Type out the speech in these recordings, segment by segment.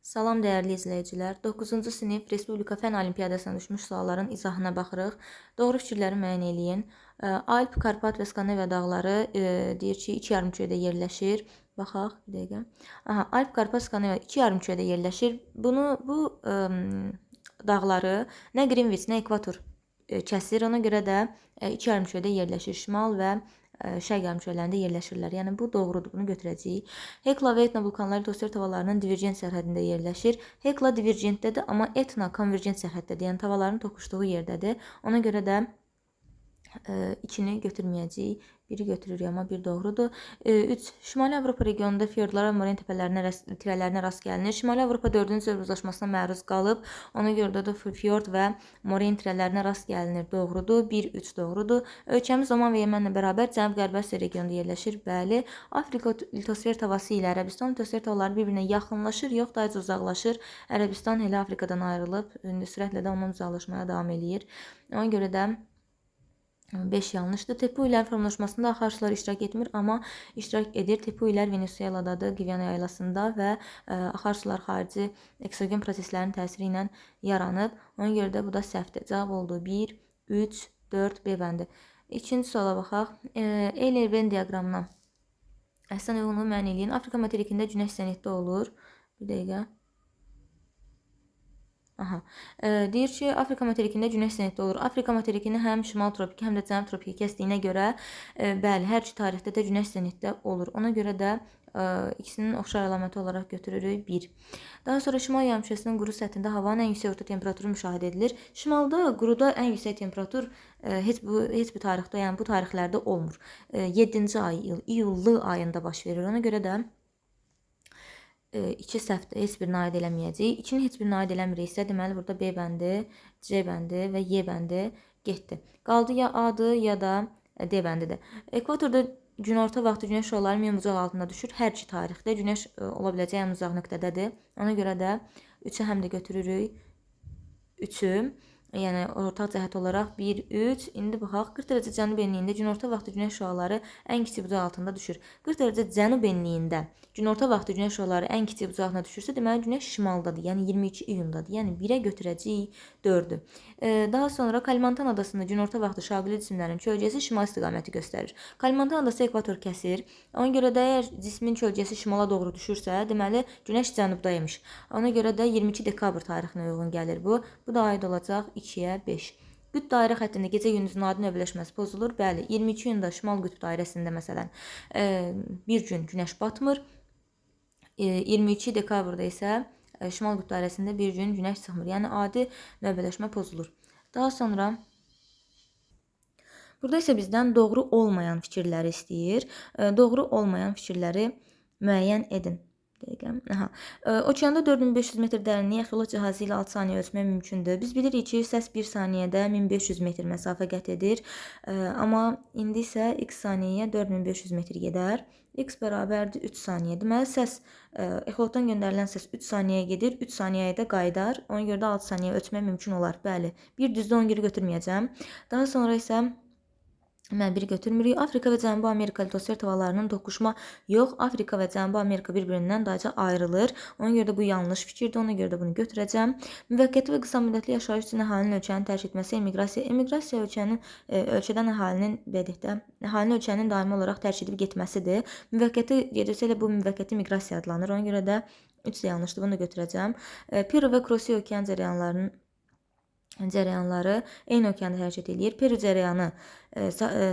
Salam dəyərli izləyicilər. 9-cu sinif Respublika Fən Olimpiadasına düşmüş sualların izahına baxırıq. Doğru fikirləri müəyyən eləyin. Alp, Karpat və Skandinaviya dağları deyir ki, iki yarımkürədə yerləşir. Baxaq, bir dəqiqə. Alp, Karpat, Skandinaviya iki yarımkürədə yerləşir. Bu dağları nə Qrinviç, nə ekvator kəsir. Ona görə də iki yarımkürədə yerləşir. Şimal və şərq yarımkürələrində yerləşirlər. Yəni bu doğrudur. Bunu götürəcəyik. Hekla və Etna vulkanları litosfer tavalarının divergent sərhədində yerləşir. Hekla divergentdədir, amma Etna konvergent sərhəddədir. Yəni tavalarının toqquşduğu yerdədir. Ona görə də ikini götürməyəcəyik. Biri götürürük, amma bir doğrudur. 3. Şimali Avropa regionunda fiordlara və moren tirələrinə rast gəlinir. Şimali Avropa 4-cü dövr uzlaşmasına məruz qalıb. Ona görə də fiord və moren tirələrinə rast gəlinir. Doğrudur. 1-3 doğrudur. Ölkəmiz Oman və Yəmənlə bərabər Cənub-Qərbi Asiya regionunda yerləşir. Bəli. Afrika litosfer tavası ilə Ərəbistan litosfer tavaları bir-birinə yaxınlaşır, yox da uzaqlaşır. Ərəbistan elə Afrikadan ayrılıb, sürətlə də ondan uzaqlaşmaya davam eləyir. Ona görə də 5 yanlışdır. Tepu illər formalaşmasında axarsular iştirak etmir, amma iştirak edir. Tepu illər Venesueladadır, Gviyana yaylasında və axarsular xarici eksogen proseslərin təsiri ilə yaranıb. Ona görə də bu da səhvdir. Cavab oldu 1, 3, 4, B bəndi. İkinci suala baxaq. Eyler-Venn diaqramına əhsən uyğunluğu müəyyən eləyin. Afrika materikində günəş zənitdə olur. Bir dəqiqə. Deyir ki, Afrika materikində günəş zənitdə olur. Afrika materikini həm şimal tropiki, həm də cənub tropiki kəsdiyinə görə, bəli, hər iki tarixdə də günəş zənitdə olur. Ona görə də ikisinin oxşar əlaməti olaraq götürürük 1. Daha sonra şimal yarımkürəsinin quru səthində havanın ən yüksək orta temperaturu müşahidə edilir. Şimalda, quruda ən yüksək temperatur heç bir tarixdə, yəni bu tarixlərdə olmur. 7-ci ay, iyullu ayında baş verir. Ona görə də 2 səhvdir, heç birini aid eləməyəcəyik. 2-ni heç birini aid eləmiriksə, deməli burada B bəndi, C bəndi və Y bəndi getdi. Qaldı ya A-dır, ya da D bəndidir. Ekvatorda günorta vaxtı günəş şüaları minimum altında düşür. Hər iki tarixdə günəş ola biləcək ən uzaq nöqtədədir. Ona görə də 3-ü həm də götürürük. 3-ü. Yəni ortaq cəhət olaraq 1, 3. İndi baxaq. 40 dərəcə cənub enliyində günorta vaxtı günəş şüaları ən kiçik bucaq altında düşür. 40 dərəcə cənub enliyində günorta vaxtı günəş şüaları ən kiçik bucaq altında düşürsə, deməli günəş şimaldadır. Yəni 22 iyundadır. Yəni 1-ə götürəcəyik 4-ü. Daha sonra Kalimantan adasında günorta vaxtı şaquli cisimlərin kölgəsi şimal istiqaməti göstərir. Kalimantan adası ekvator kəsir. Ona görə də əgər cismin kölgəsi şimala doğru düşürsə, deməli günəş cənubdaymış. Ona görə də 22 dekabr tarixinə uyğun gəlir bu. Bu da aid olacaq 2-yə 5. Qütb dairə xəttində gecə-gündüzün adi növbələşməsi pozulur. Bəli, 22 iyunda şimal qütb dairəsində məsələn bir gün günəş batmır. 22 dekabrda isə şimal qütb dairəsində bir gün günəş çıxmır. Yəni adi növbələşmə pozulur. Daha sonra burada isə bizdən doğru olmayan fikirləri istəyir. Doğru olmayan fikirləri müəyyən edin. Okeanda 4500 metr dərinliyə ixtilot cihazı ilə 6 saniyə ölçmək mümkündür. Biz bilirik ki, səs 1 saniyədə 1500 metr məsafə qət edir. Amma indi isə x saniyəyə 4500 metr gedər. X bərabərdir 3 saniyə. Deməli, səs, ixtilotdan göndərilən səs 3 saniyəyə gedir, 3 saniyəyə də qayıdar. Ona görə də 6 saniyə ölçmək mümkün olar. Bəli, bir düzdə 10 geri götürməyəcəm. Daha sonra isə mən biri götürmürük. Afrika və Cənubi Amerika litosfer tavalarının toqquşma yox. Afrika və Cənubi Amerika bir-birindən dayca ayrılır. Ona görə də bu yanlış fikirdir. Ona görə də bunu götürəcəm. Müvəqqəti və qısa müddətli yaşayış üçün əhalinin ölkəni tərk etməsi emiqrasiya. Emiqrasiya ölkədən əhalinin ölkənin daimi olaraq tərk edib getməsidir. Müvəqqəti gedirsə elə bu müvəqqəti miqrasiya adlanır. Ona görə də 3 yanlışdır. Bunu da götürəcəm. Peru və Krosiya okean cərəyanları eyni okeanda hərəkət edir. Peru cərəyanı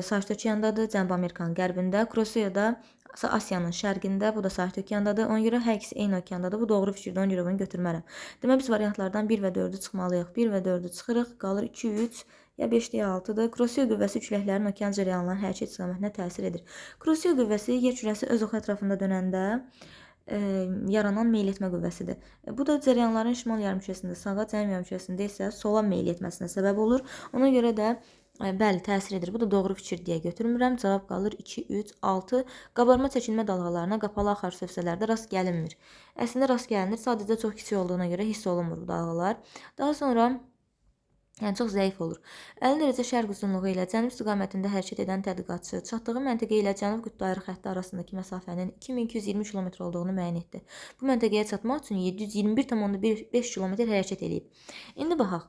Sakit okeandadır, Cənubi Amerikanın qərbində, Krosiya da Asiyanın şərqində, bu da Sakit okeandadır. Ona görə hər ikisi eyni okeandadır. Bu doğru fikirdir, ona görə bunu götürmərəm. Deməli biz variantlardan 1 və 4-ü çıxmalıyıq. 1 və 4-ü çıxırıq, qalır 2, 3 ya 5 deyə 6-dır. Krosiya qüvvəsi küləklərin okean cərəyanlarının hərəkət istiqamətinə təsir edir. Krosiya qüvvəsi yer kürəsi öz oxu ətrafında dönəndə yaranan meyl etmə qüvvəsidir. Bu da cərəyanların şimal yarımkürəsində sağa, cənub yarımkürəsində isə sola meyl etməsinə səbəb olur. Ona görə də bəli, təsir edir. Bu da doğru fikir deyə götürmürəm. Cavab qalır 2, 3, 6. Qabarma çəkilmə dalğalarına qapalı axar sövsələrdə rast gəlinmir. Əslində rast gəlinir, sadəcə çox kiçik olduğuna görə hiss olunmur bu dalğalar. Daha sonra Yəni çox zəif olur. 50 dərəcə şərq uzunluğu ilə cənub istiqamətində hərəkət edən tədqiqatçı çatdığı məntəqə ilə cənub qütb ayrı xətti arasındakı məsafənin 2220 km olduğunu müəyyən etdi. Bu məntəqəyə çatmaq üçün 721,5 km hərəkət edib. İndi baxaq.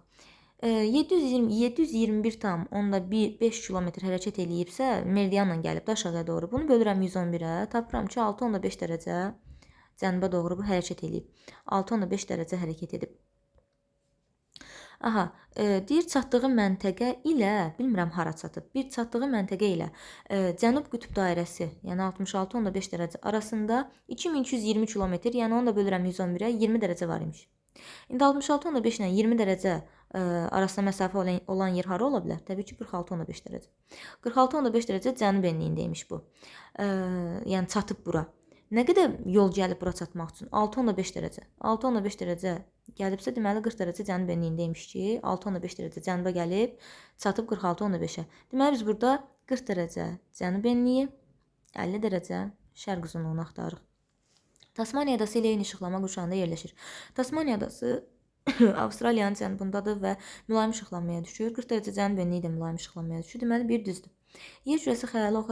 721,5 km hərəkət eləyibsə, meridianla gəlib də aşağıya doğru. Bunu bölürəm 111-ə, tapıram ki, 6,5 dərəcə cənuba doğru bu hərəkət eləyib. 6,5 dərəcə hərəkət edib. Aha, deyir çatdığı məntəqə ilə, bilmirəm hara çatıb. Bir çatdığı məntəqə ilə cənub qütb dairəsi, yəni 66,5 dərəcə arasında 2220 km, yəni onu da bölürəm 111-ə, 20 dərəcə var imiş. İndi 66,5 ilə 20 dərəcə arasında məsafə olan yer hara ola bilər? Təbii ki, 46,5 dərəcə. 46,5 dərəcə cənub enliyindəymiş bu. Yəni çatıb bura. Nə qədər yol gəlib bura çatmaq üçün? 6,5 dərəcə. 6,5 dərəcə gəlibsə, deməli 40 dərəcə cənub enliyindəymiş ki, 6,5 dərəcə cənuba gəlib, çatıb 46,5-ə. Deməli biz burada 40 dərəcə cənub enliyi, 50 dərəcə şərq uzunluğunu axtarırıq. Tasmaniya adası ilə eyni işıqlama qurşağında yerləşir. Tasmaniya adası Avstraliyanın cənubundadır və mülayim işıqlanmaya düşür. 40 dərəcə cənub enliyi də mülayim işıqlanmaya düşür. Deməli bir düzdür. Yer kürəsi xəyali ox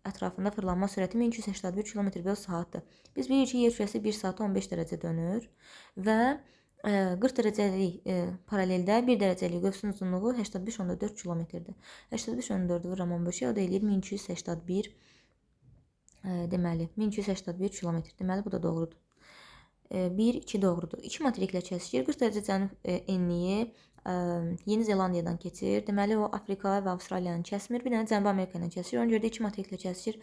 ətrafında fırlanma sürəti 1281 km/saatdır. Biz bilirik ki, yer kürəsi 1 saata 15 dərəcə dönür və 40 dərəcəlik paraleldə 1 dərəcəlik qövsün uzunluğu 85,4 km-dir. 85,4-ü vururam 15-ə, o da eləyir 1281 deməli 1281 km. Deməli bu da doğrudur. 1, 2 doğrudur. 2 materiklə kəsişir. 40 dərəcə cənub enliyi Yeni Zelandiyadan keçir. Deməli o Afrika və Avstraliyanı kəsmir. Bir dənə Cənubi Amerika ilə kəsir. Ona görə də 2 materiklə kəsişir.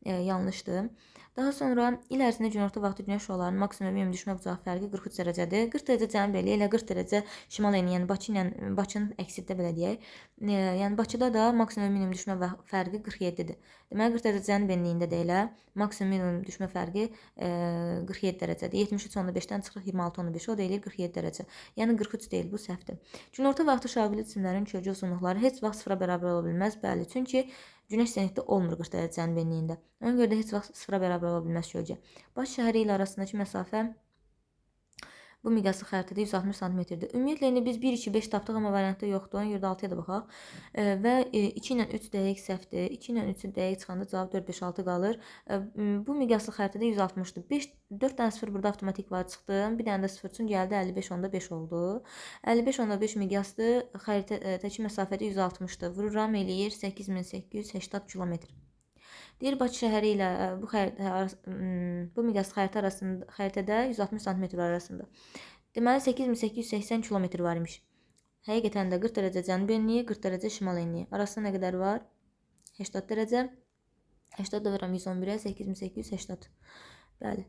Yanlışdır. Daha sonra il ərzində günorta vaxtı günəş şüalarının maksimum minimum düşmə bucağı fərqi 43 dərəcədir. 40 dərəcə cənub enliyi ilə 40 dərəcə şimal enliyi, yəni Bakı ilə Bakının əksində belə deyək. Yəni Bakıda da maksimum minimum düşmə fərqi 47-dir. Deməli 40 dərəcə cənub enliyində də elə maksimum minimum düşmə fərqi 47 dərəcədir. 73,5-dən çıxırıq 26,5, o da eləyir 47 dərəcə. Yəni 43 deyil, bu səhvdir. Günorta vaxtı şaubili cisimlərin kölgə uzunluqları heç vaxt sıfıra bərabər ola bilməz. Bəli, çünki günəş zenitdə olmur 40 dərəcə cənub enliyində. Ona görə də heç vaxt sıfıra bərabər ola bilməz kölgə. Bakı şəhəri ilə arasındakı məsafə bu miqyaslı xəritədə 160 cm-dir. Ümumiyyətlə indi biz 1, 2, 5 tapdıq, amma variantda yoxdur. Ona görə də 6-ya da baxaq. Və 2 ilə 3 dəqiq səhvdir. 2 ilə 3-ü dəqiq çıxanda cavab 4, 5, 6 qalır. Bu miqyaslı xəritədə 160-dır. 4 dənə 0 burada avtomatik var çıxdı. Bir dənə də 0 üçün gəldi 55,5 oldu. 55,5 miqyaslı xəritədəki məsafədə 160-dır. Vururam eləyir 8880 km. Deyir Bakı şəhəri ilə bu miqyaslı xəritədə 160 cm arasında. Deməli 8880 km var imiş. Həqiqətən də 40 dərəcə cənub enliyi, 40 dərəcə şimal enliyi. Arasında nə qədər var? 80 dərəcə. 80 da vururam 111-ə, 8880. Bəli.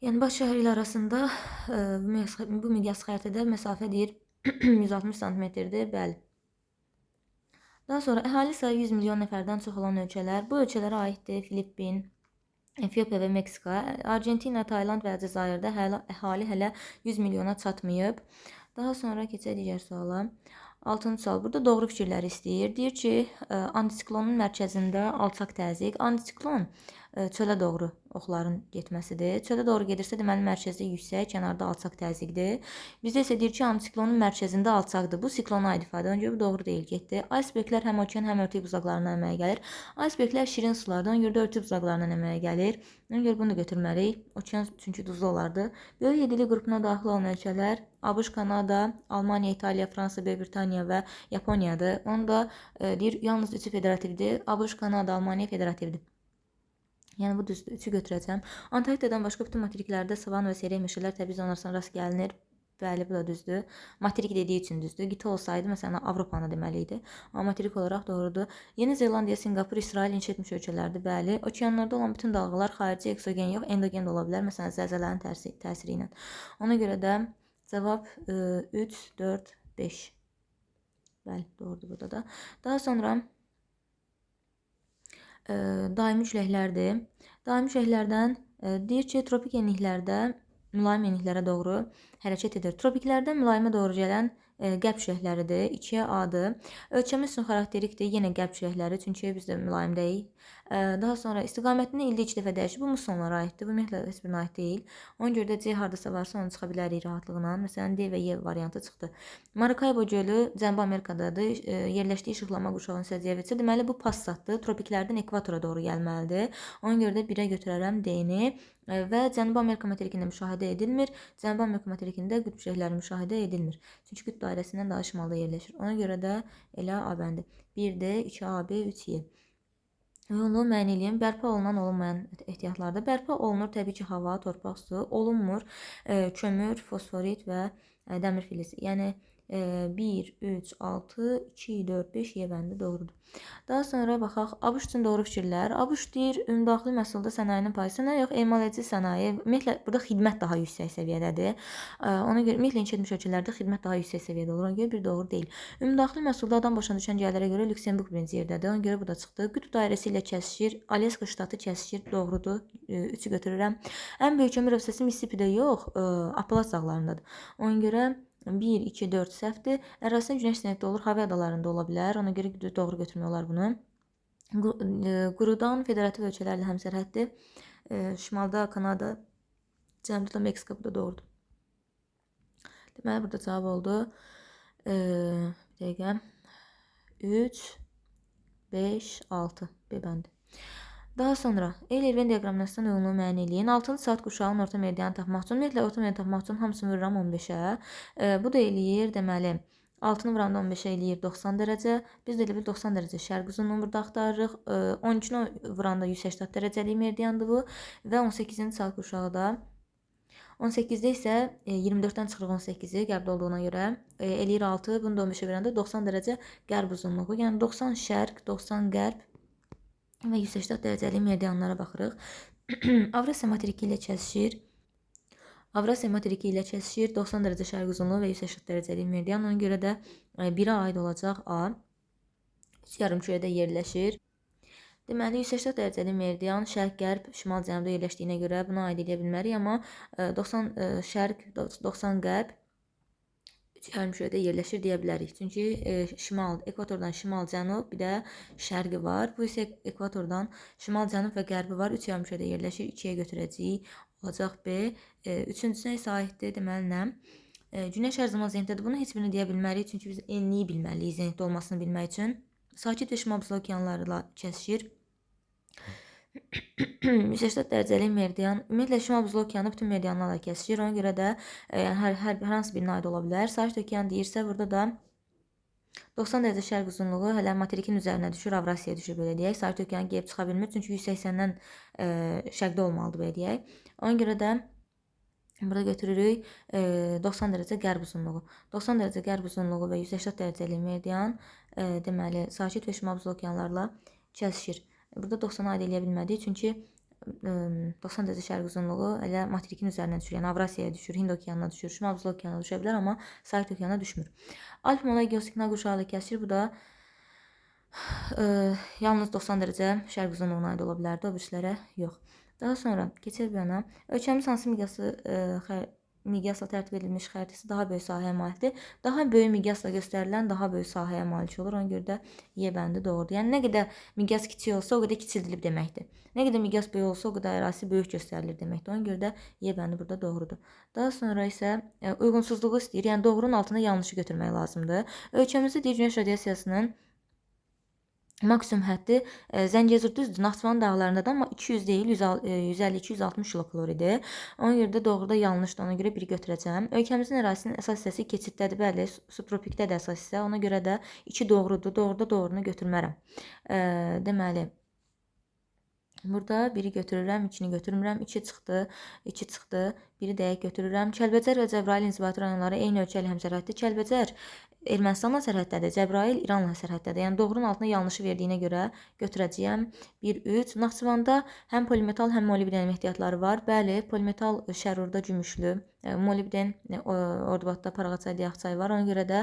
Yəni Bakı şəhəri ilə arasında bu miqyaslı xəritədə məsafə deyir 160 cm-dir. Bəli. Daha sonra əhali sayı 100 milyon nəfərdən çox olan ölkələr, bu ölkələrə aiddir Filippin, Efiopiya və Meksika, Argentina, Tayland və Cəzairdə əhali hələ 100 milyona çatmayıb. Daha sonra keçək digər suala. 6-cı sual. Burada doğru fikirləri istəyir. Deyir ki, antisiklonun mərkəzində alçaq təzyiq. Antisiklon çölə doğru oxların getməsidir. Çölə doğru gedirsə, deməli mərkəzdə yüksək, kənarda alçaq təzyiqdir. Bizdə isə deyir ki, antisiklonun mərkəzində alçaqdır. Bu siklona aid ifadə. Ona görə bu doğru deyil, getdi. Iceberglər həm okean, həm örtük buzaqlarından əməyə gəlir. Iceberglər şirin sulardan, ona görə də örtük buzaqlarından əməyə gəlir. Ona görə bunu da götürməliyik. Okean çünki duzlu olardı. Böyük yedili qrupuna daxil olan ölkələr ABŞ, Kanada, Almaniya, İtaliya, Fransa, Böyük Britaniya və Yaponiyadır. Onu da deyir, yalnız üçü federativdir. ABŞ, Kanada, Almaniya federativdir. Yəni bu düzdür, 3-ü götürəcəm. Antarktikadan başqa bütün materiklərdə savan və seyrək meşələr təbii zonlarına rast gəlinir. Bəli, bu da düzdür. Materik dediyi üçün düzdür. Qitə olsaydı, məsələn, Avropanı deməli idi. Amma materik olaraq doğrudur. Yeni Zelandiya, Singapur, İsrail inşa etmiş ölkələrdir. Bəli, okeanlarda olan bütün dalğalar xarici, eksogen yox, endogen də ola bilər. Məsələn, zəlzələnin təsiri ilə. Ona görə də cavab 3, 4, 5. Bəli, doğrudur burada da. Daha sonra daimi küləklərdir. Daimi küləklərdən deyir ki, tropik enliklərdə mülayim enliklərə doğru hərəkət edir. Tropiklərdə mülayimə doğru gələn qərb küləkləridir. 2-yə A-dır. Ölkəmiz üçün xarakterikdir. Yenə qərb küləkləri, çünki biz də mülayimdəyik. Daha sonra istiqamətini ildə 2 dəfə dəyişir. Bu mussonlara aiddir. Bu ümumiyyətlə heç birinə aid deyil. Ona görə də C hardasa varsa onu çıxa bilərik rahatlıqla. Məsələn, D və Y variantı çıxdı. Maracaibo gölü Cənubi Amerikadadır. Yerləşdiyi işıqlama qurşağının səciyyəvi. Deməli bu passatdır. Tropiklərdən ekvatora doğru gəlməlidir. Ona görə də 1-ə götürərəm D-ni və Cənubi Amerika materikində müşahidə edilmir. Cənubi Amerika materikində qütb şəhərləri müşahidə edilmir. Çünki qütb dairəsindən daha şimalda yerləşir. Ona görə də elə A bəndi. 1D, 2AB, 3Y. Yolu müəyyən edin. Bərpa olunan, olunmayan ehtiyatlarda. Bərpa olunur təbii ki, hava, torpaq, su. Olunmur kömür, fosforit və dəmir filizi. Yəni 1, 3, 6, 2, 4, 5 Y bəndi doğrudur. Daha sonra baxaq ABŞ üçün doğru fikirlər. ABŞ deyir, ümumdaxili məhsulda sənayinin payı sənaye yox, emal edici sənaye. Ümumiyyətlə burada xidmət daha yüksək səviyyədədir. Ona görə ümumiyyətlə inkişaf etmiş ölkələrdə xidmət daha yüksək səviyyədə olur. Ona görə bir doğru deyil. Ümumdaxili məhsulda adam başına düşən gəlirlərə görə Lüksemburq birinci yerdədir. Ona görə bu da çıxdı. Qütb dairəsi ilə kəsişir. Alyaska ştatı kəsişir. Doğrudur. 3-ü götürürəm. Ən böyük kömür hövzəsi Mississippidə yox, Appalaç dağlarındadır. Ona görə 1, 2, 4 səhvdir. Ərazisində günəş sənətdə olur, Havi adalarında ola bilər. Ona görə doğru götürmək olar bunu. Qurudan federativ ölkələrlə həmsərhəddir. Şimalda Kanada, cənuda Meksika, bu da doğrudur. Deməli, burada cavab oldu. Bir dəqiqə. 3, 5, 6. B bəndi. Daha sonra Eyler-Venn diaqramından uyğunluğu müəyyən edin. 6-cı saat qurşağının orta meridianı tapmaq üçün, ümumiyyətlə orta meridianı tapmaq üçün hamısını vururam 15-ə. Bu da eləyir, deməli, 6-nı vuramda 15-ə eləyir 90 dərəcə. Biz də elə bil 90 dərəcə şərq uzunluğunu burada axtarırıq. 12-ni vuranda 180 dərəcəlik meridiandır bu və 18-ci saat qurşağı da 18-də isə 24-dən çıxırıq 18-i qəbul olduğuna görə eləyir 6, bunu da 15-ə verəndə 90 dərəcə qərb uzunluğu. Yəni 90 şərq, 90 qərb və 180 dərəcəlik meridianlara baxırıq. Avrasiya materiki ilə kəsişir. Avrasiya materiki ilə kəsişir. 90 dərəcə şərq uzunluğu və 180 dərəcəlik meridian. Ona görə də 1-ə aid olacaq A. 3 yarımkürədə yerləşir. Deməli, 180 dərəcəlik meridian şərq-qərb, şimal-cənubda yerləşdiyinə görə buna aid edə bilmərik, amma 90 şərq, 90 qərb yarımkürədə yerləşir deyə bilərik. Çünki ekvatordan şimal-cənub, bir də şərqi var. Bu isə ekvatordan şimal-cənub və qərbi var. 3 yarımkürədə yerləşir. 2-yə götürəcəyik. Olacaq B. Üçüncüsünə isə aiddir. Deməli, nə? Günəş hər zaman zenitdədir. Bunu heç birini deyə bilmərik. Çünki biz enliyi bilməliyik zenitdə olmasını bilmək üçün. Sakit və şimal buzlu okeanlarla kəsişir. 180 dərəcəlik meridian, ümumiyyətlə şimal buzlu okeanı bütün meridianlarla kəsişir. Ona görə də hər hansı birinə aid ola bilər. Sakit okean deyirsə, burada da 90 dərəcə şərq uzunluğu hələ materikin üzərinə düşür, Avrasiyaya düşür, belə deyək. Sakit okean gəlib çıxa bilmir, çünki 180-dən şərqdə olmalıdır, belə deyək. Ona görə də burada götürürük 90 dərəcə qərb uzunluğu. 90 dərəcə qərb uzunluğu və 180 dərəcəlik meridian, deməli, sakit və şimal buzlu okeanlarla kəsişir. Burada 90-a aid eləyə bilmədik, çünki 90 dərəcə şərq uzunluğu elə materikin üzərinə düşür. Yəni Avrasiyaya düşür, Hind okeanına düşür, Şimal buzlu okeanına düşə bilər, amma Sakit okeanına düşmür. Alp molay geosignal qurşağı ilə kəsişir. Bu da yalnız 90 dərəcə şərq uzunluğuna aid ola bilərdi, o birisilərə yox. Daha sonra keçək bir yana. Ölkəmiz hansı miqyasla tərtib edilmiş xəritəsi daha böyük sahəyə malikdir. Daha böyük miqyasla göstərilən daha böyük sahəyə malik olur. Ona görə də Y bəndi doğrudur. Yəni nə qədər miqyas kiçik olsa, o qədər kiçildilib deməkdir. Nə qədər miqyas böyük olsa, o qədər ərazisi böyük göstərilir deməkdir. Ona görə də Y bəndi burada doğrudur. Daha sonra isə uyğunsuzluğu istəyir. Yəni doğrunun altına yanlışı götürmək lazımdır. Ölkəmizdə deyir günəş radiasiyasının maksimum həddi Zəngəzur düzdür, Naxçıvan dağlarındadır, amma 200 deyil, 150-260 kilokaloridir. Ona görə də doğruda yanlışdır, ona görə biri götürəcəm. Ölkəmizin ərazisinin əsas hissəsi keçidlədir, bəli, subtropikdədir əsas hissə, ona görə də 2 doğrudur, doğruda doğrunu götürmərəm. Deməli, burada biri götürürəm, 2-ni götürmürəm, 2 çıxdı, 2 çıxdı, biri dəqiq götürürəm. Kəlbəcər və Cəbrayıl inzibati rayonları eyni ölkə ilə həmsərhəddir. Kəlbəcər Ermənistanla sərhəddədir, Cəbrayıl İranla sərhəddədir. Yəni doğrunun altına yanlışı verdiyinə görə götürəcəyəm. 1-3. Naxçıvanda həm polimetal, həm molibden ehtiyatları var. Bəli, polimetal Şərurda gümüşlü, molibden Ordubadda Paraqaçay, Diyaqçay var. Ona görə də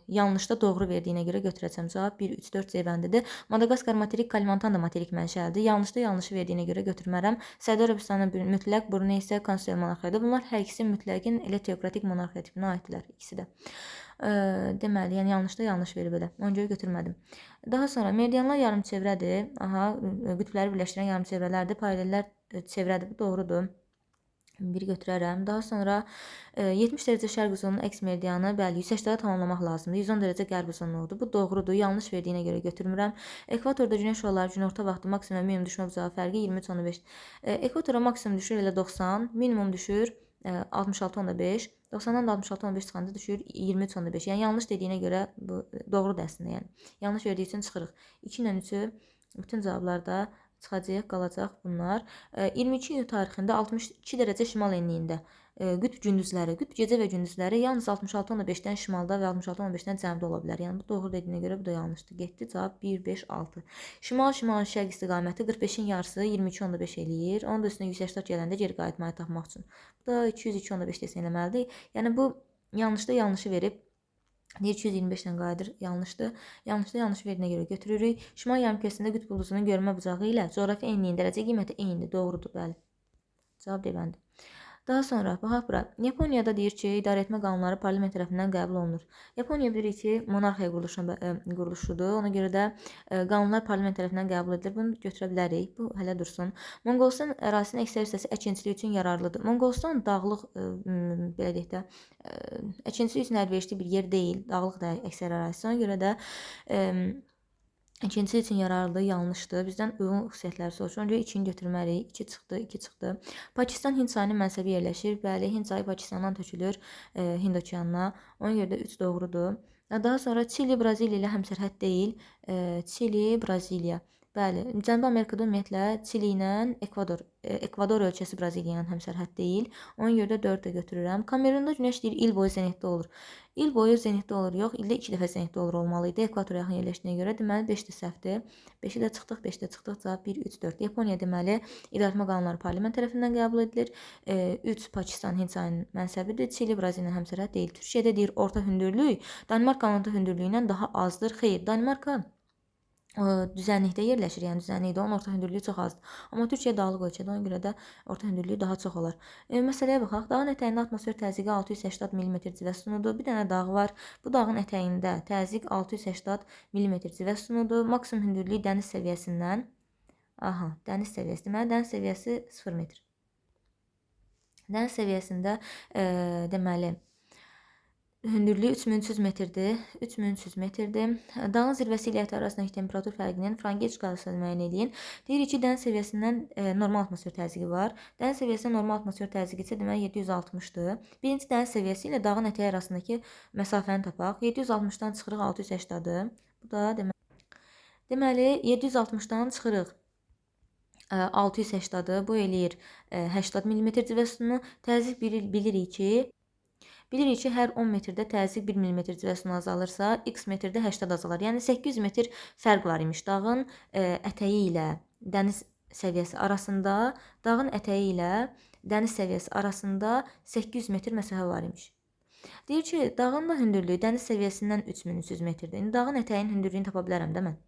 yanlışda doğru verdiyinə görə götürəcəm. Cavab 1-3-4 C bəndidir. Madagaskar materik, Kalimantan da materik mənşəlidir. Yanlışda yanlışı verdiyinə görə götürmərəm. Səudiyyə Ərəbistanının mütləq, Bruney isə müstəvi monarxiyadır. Bunlar hər ikisi mütləqin elə teokratik monarxiya tipinə aiddirlər ikisi də. Deməli, yəni yanlışda yanlış verib elə. Ona görə götürmədim. Daha sonra meridianlar yarımçevrədir. Aha, qütbləri birləşdirən yarımçevrələrdir. Paralellər çevrədir. Bu doğrudur. Bir götürərəm. Daha sonra 70 dərəcə şərq uzunluğunun əks meridianı, bəli, 180-də tamamlamaq lazımdır. 110 dərəcə qərb uzunluğudur. Bu doğrudur. Yanlış verdiyinə görə götürmürəm. Ekvatorda günəş şüaları günorta vaxtı maksimum və minimum düşmə bucağı fərqi 23.15. Ekvatora maksimum düşür elə 90, minimum düşür 66.5. 90-dan da 66.15 çıxanda düşür 23.5. Yəni yanlış dediyinə görə bu doğrudur əslində, yəni. Yanlış verdiyi üçün çıxırıq. 2 ilə 3-ü bütün cavablarda çıxacaq, qalacaq bunlar. 22 iyun tarixində 62 dərəcə şimal enliyində qütb gündüzləri, qütb gecə və gündüzləri yalnız 66.5-dən şimalda və 66.5-dən cənubda ola bilər. Yəni bu doğru dediyinə görə bu da yanlışdır. Getdi cavab 1, 5, 6. Şimal şərq istiqaməti 45-in yarısı 22.5 eləyir. Onun da üstünə 180 gələndə geri qayıtmayı tapmaq üçün. Bu da 202.5 desən eləməlidir. Yəni bu yanlışda yanlışı verib. 225-dən qayıdır, yanlışdır. Yanlışda yanlış verdiyinə görə götürürük. Şimal yarımkürəsində qütb ulduzunun görmə bucağı ilə coğrafi enliyin dərəcə qiyməti eynidir. Doğrudur, bəli. Cavab D-bəndi. Daha sonra baxaq bura. Yaponiyada deyir ki, idarəetmə qanunları parlament tərəfindən qəbul olunur. Yaponiya bilirik ki, monarxiya quruluşudur. Ona görə də qanunlar parlament tərəfindən qəbul edilir. Bunu götürə bilərik. Bu hələ dursun. Monqolistan ərazisinin əksər hissəsi əkinçilik üçün yararlıdır. Monqolistan dağlıq, belə deyək də, əkinçilik üçün əlverişli bir yer deyil. Dağlıq da əksər ərazisi. Ona görə də İkincisi üçün yararlıdır, yanlışdır. Bizdən uyğun xüsusiyyətləri soruşur. Öncə 2-ni götürməliyik. 2 çıxdı, 2 çıxdı. Pakistan Hind çayının mənsəbi yerləşir. Bəli, Hind çayı Pakistandan tökülür Hind okeanına. Ona görə də 3 doğrudur. Daha sonra Çili Braziliya ilə həmsərhəd deyil. Çili, Braziliya. Bəli, Cənubi Amerikada ümumiyyətlə Çili ilə Ekvador ölkəsi Braziliya ilə həmsərhəd deyil. Ona görə də 4 də götürürəm. Kamerunda günəş deyir il boyu zenitdə olur. İl boyu zenitdə olur, yox, ildə 2 dəfə zenitdə olur olmalı idi. Ekvatora yaxın yerləşdiyinə görə deməli 5 də səhvdir. 5-i də çıxdıq, 5 də çıxdıq. Cavab 1, 3, 4. Yaponiya deməli idarəetmə qanunları parlament tərəfindən qəbul edilir. 3 Pakistan Hind çayının mənsəbidir. Çili Braziliya ilə həmsərhəd deyil. Türkiyədə deyir orta hündürlük Danimarkanın orta hündürlüyündən daha azdır. Xeyr, Danimarka düzənlikdə yerləşir, yəni düzənlikdə onun orta hündürlüyü çox azdır. Amma Türkiyə dağlıq ölkədir, ona görə də orta hündürlüyü daha çox olar. Məsələyə baxaq. Dağın ətəyində atmosfer təzyiqi 680 mm civə sütunudur. Bir dənə dağ var. Bu dağın ətəyində təzyiq 680 mm civə sütunudur. Maksimum hündürlüyü dəniz səviyyəsindən, dəniz səviyyəsi, deməli dəniz səviyyəsi 0 metr. Dəniz səviyyəsində deməli hündürlüyü 3300 metrdir. 3300 metrdir. Dağın zirvəsi ilə ətəyi arasındakı temperatur fərqinin Frangeç qalasını müəyyən edin. Deyirik ki, dəniz səviyyəsindən normal atmosfer təzyiqi var. Dəniz səviyyəsində normal atmosfer təzyiqi isə deməli 760-dır. Birinci dəniz səviyyəsi ilə dağın ətəyi arasındakı məsafəni tapaq. 760-dan çıxırıq 680-dır. Bu da deməli 760-dan çıxırıq 680-dır. Bu eləyir 80 mm civə sütunu. Təzyiq bilirik ki, hər 10 metrdə təzyiq 1 mm civə sütunu azalırsa, x metrdə 80 azalar. Yəni 800 metr fərq var imiş dağın ətəyi ilə dəniz səviyyəsi arasında. Dağın ətəyi ilə dəniz səviyyəsi arasında 800 metr məsafə var imiş. Deyir ki, dağın da hündürlüyü dəniz səviyyəsindən 3300 metrdir. İndi dağın ətəyinin hündürlüyünü tapa bilərəm də mən.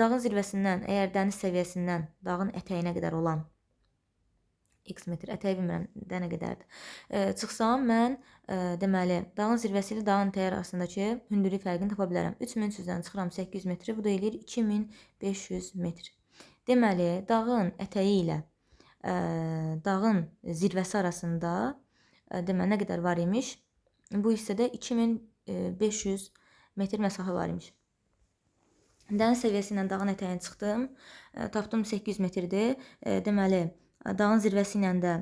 Dağın zirvəsindən, əgər dəniz səviyyəsindən dağın ətəyinə qədər olan x metr, ətəyi bilmirəm də nə qədərdir. Çıxsam mən deməli dağın zirvəsi ilə dağın ətəyi arasındakı hündürlük fərqini tapa bilərəm. 3300-dən çıxıram 800 metri, bu da eləyir 2500 metr. Deməli dağın ətəyi ilə dağın zirvəsi arasında deməli nə qədər var imiş? Bu hissədə 2500 metr məsafə var imiş. Dəniz səviyyəsi ilə dağın ətəyini çıxdım. Tapdım 800 metrdir. Deməli dağın zirvəsi ilə də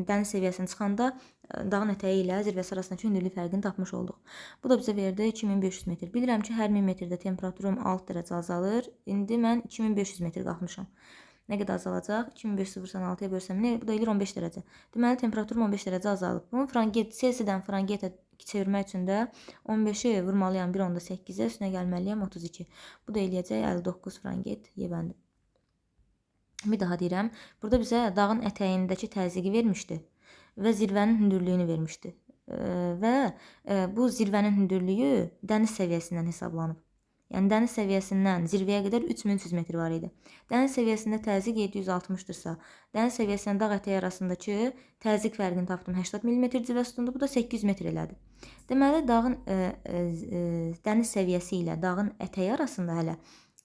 dəniz səviyyəsini çıxanda dağın ətəyi ilə zirvəsi arasındakı hündürlük fərqini tapmış olduq. Bu da bizə verdi 2500 metr. Bilirəm ki, hər 1000 metrdə temperaturum 6 dərəcə azalır. İndi mən 2500 metr qalxmışam. Nə qədər azalacaq? 2500-6-ya bölsəm, bu da eləyir 15 dərəcə. Deməli, temperaturum 15 dərəcə azalıb. Bunu Selsidən Frangetə çevirmək üçün də 15-i vurmalıyam 1.8-ə, üstünə gəlməliyəm 32. Bu da eləyəcək 59 Franget yebəndi. Bir daha deyirəm, burada bizə dağın ətəyindəki təzyiqi vermişdi və zirvənin hündürlüyünü vermişdi. Və bu zirvənin hündürlüyü dəniz səviyyəsindən hesablanıb. Yəni dəniz səviyyəsindən zirvəyə qədər 3300 metr var idi. Dəniz səviyyəsində təzyiq 760-dırsa, dəniz səviyyəsindən dağ ətəyi arasındakı təzyiq fərqini tapdım. 80 mm civə sütundu. Bu da 800 metr elədi. Deməli dağın dəniz səviyyəsi ilə dağın ətəyi arasında hələ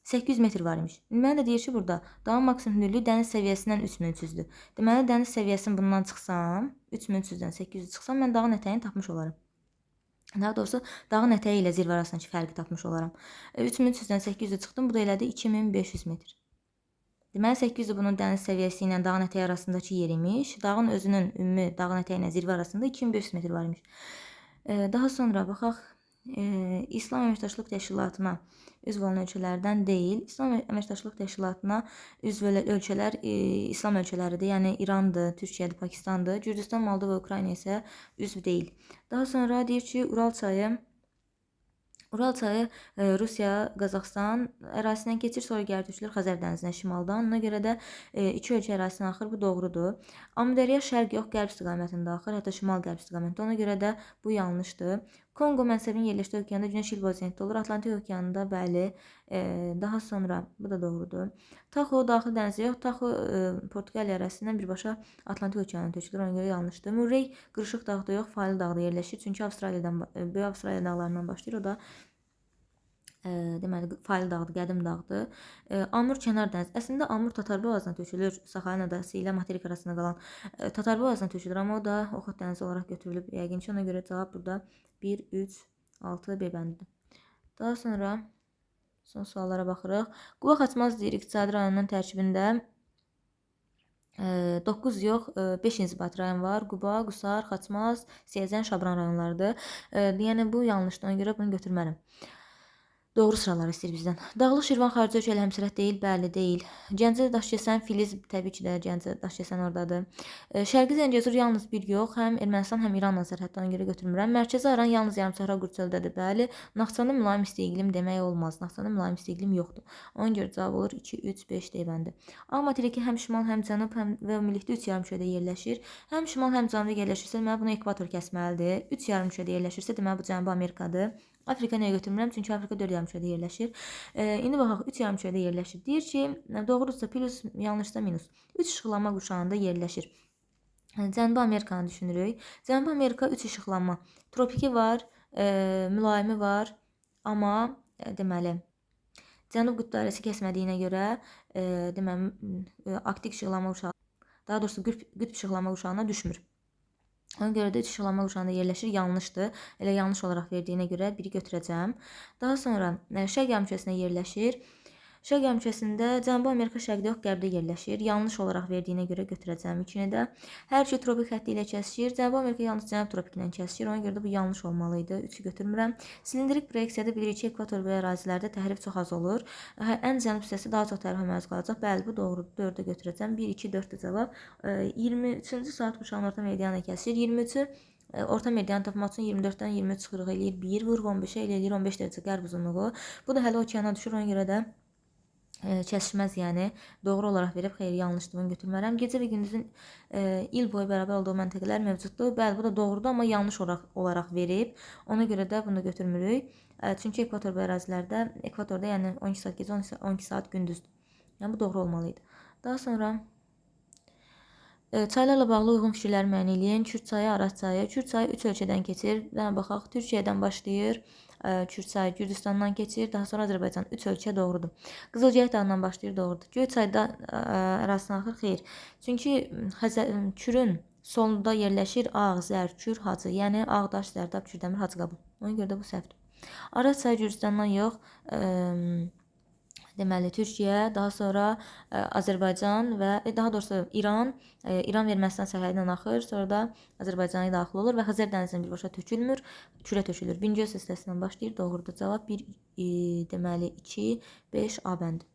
800 metr var imiş. Mənə də deyir ki, burada dağın maksimum hündürlüyü dəniz səviyyəsindən 3300-dür. Deməli dəniz səviyyəsini bundan çıxsam, 3300-dən 800 çıxsam, mən dağın ətəyini tapmış olaram. Daha doğrusu dağın ətəyi ilə zirvə arasındakı fərqi tapmış olaram. 3300-dən 800-ə çıxdım. Bu da elədi 2500 metr. Deməli 800 bunun dəniz səviyyəsi ilə dağın ətəyi arasındakı yer imiş. Dağın özünün ümumi dağın ətəyi ilə zirvə arasında 2500 metr var imiş. Daha sonra baxaq İslam Əməkdaşlıq Təşkilatına üzv olan ölkələrdən deyil. İslam Əməkdaşlıq Təşkilatına üzv ölkələr İslam ölkələridir. Yəni İrandır, Türkiyədir, Pakistandır. Gürcüstan, Moldova və Ukrayna isə üzv deyil. Daha sonra deyir ki, Ural çayı Rusiya, Qazaxıstan ərazisindən keçir, sonra gəlir tökülür Xəzər dənizinə şimaldan. Ona görə də iki ölkə ərazisindən axır, bu doğrudur. Amudərya şərq yox, qərb istiqamətində axır, hətta şimal-qərb istiqamətində. Ona görə də bu yanlışdır. Konqo mənsəbinin yerləşdiyi okeanda günəş il vaziyətində olur. Atlantik okeanında bəli. Daha sonra bu da doğrudur. Taxo daxil dənizə yox, Taxo Portuqaliya ərazisindən birbaşa Atlantik okeanına tökülür. Ona görə yanlışdır. Murray qırışıq dağda yox, Faylı dağda yerləşir. Çünki Böyük Avstraliya dağlarından başlayır. O da deməli Faylı dağdır, qədim dağdır. Amur kənar dəniz. Əslində Amur Tatar boğazına tökülür. Saxalin adası ilə materik arasında qalan Tatar boğazına tökülür, amma o da Oxot dənizi olaraq götürülüb yəqin ki, ona görə cavab burada 1, 3, 6 B bəndidir. Daha sonra son suallara baxırıq. Quba Xaçmaz deyir iqtisadi rayonunun tərkibində 9 yox, 5 inzibati rayon var. Quba, Qusar, Xaçmaz, Siyəzən, Şabran rayonlarıdır. Yəni bu yanlışdır, ona görə bunu götürmərəm. Doğru sıralar istəyir bizdən. Dağlıq Şirvan xarici ölkə ilə həmsərhəd deyil, bəli deyil. Gəncə Daşkəsən, Filiz təbii ki də Gəncə Daşkəsən oradadır. Şərqi Zəngəzur yalnız bir yox, həm Ermənistan, həm İranla sərhəddə, ona görə götürmürəm. Mərkəzi Aran yalnız yarımsəhra qurçöldədir, bəli. Naxçıvanda mülayim isti iqlim demək olmaz. Naxçıvanda mülayim isti iqlim yoxdur. Ona görə cavab olur 2, 3, 5 deyəbəndi. Ağ materiki həm şimal, həm cənub, həm və ümumilikdə 3 yarımkürədə yerləşir. Həm şimal, həm cənubda yerləşirsə, deməli bunu ekvator kəsməlidir. 3 yarımkürədə yerləşirsə, deməli bu Cənubi Amerikadır. Afrika nəyə götürmürəm? Çünki Afrika 4 yarımkürədə yerləşir. İndi baxaq 3 yarımkürədə yerləşir. Deyir ki, doğrudursa plus, yanlışsa minus. 3 işıqlanma quşağında yerləşir. Cənubi Amerikanı düşünürük. Cənubi Amerika 3 işıqlanma. Tropiki var, mülayimi var, amma deməli cənub qütb dairəsi kəsmədiyinə görə deməli aktik işıqlanma quşağı, daha doğrusu qütb işıqlanma quşağına düşmür. Ona görə də 3 işıqlanma quşağında yerləşir, yanlışdır. Elə yanlış olaraq verdiyinə görə biri götürəcəm. Daha sonra şərq yarımkürəsində yerləşir. Şərq yarımkürəsində Cənubi Amerika şərqdə yox, qərbdə yerləşir. Yanlış olaraq verdiyinə görə götürəcəm 2-ni də. Hər iki tropik xətti ilə kəsişir. Cənubi Amerika yalnız cənub tropikindən kəsişir. Ona görə də bu yanlış olmalı idi. 3-ü götürmürəm. Silindrik proyeksiyada bilirik ki, ekvator və ərazilərdə təhrif çox az olur. Ən cənub hissəsi daha çox tərifə məruz qalacaq. Bəli, bu doğrudur. 4-ə götürəcəm. 1, 2, 4-də cavab. 23-cü saat quşağının orta meridianı kəsir. 23-ü orta meridian tapmaq üçün 24-dən 23 çıxırıq eləyir. 1 vur 15-ə eləyir 15 dərəcə qərb uzunluğu. Bu da hələ okeana düşür. Ona görə də kəsişməz, yəni doğru olaraq verib xeyr yanlışlığını götürmərəm. Gecə və gündüzün il boyu bərabər olduğu məntəqələr mövcuddur. Bəli, bu da doğrudur, amma yanlış olaraq verib. Ona görə də bunu götürmürük. Çünki ekvator və ərazilərdə, ekvatorda yəni 12 saat gecə, 12 saat gündüzdür. Yəni bu doğru olmalı idi. Daha sonra çaylarla bağlı uyğun fikirləri müəyyən eləyin. Kür çayı, Araz çayı. Kür çayı 3 ölkədən keçir. Baxaq, Türkiyədən başlayır. Kür çayı Gürcüstandan keçir, daha sonra Azərbaycan. 3 ölkə doğrudur. Qızılgöyək dağından başlayır, doğrudur. Göyçayda ərazisindən axır, xeyr. Çünki Kürün solunda yerləşir Ağ, Zər, Kür, Hacı. Yəni Ağdaş, Zərdab, Kürdəmir, Hacıqabul. Ona görə də bu səhvdir. Araz çayı Gürcüstandan yox, deməli Türkiyə, daha sonra Azərbaycan və daha doğrusu İran Ermənistan sərhədindən axır, sonra da Azərbaycana daxil olur və Xəzər dənizinə birbaşa tökülmür, kürə tökülür. Bingöl hissəsindən başlayır, doğrudur. Cavab 1, deməli 2, 5 A bəndi.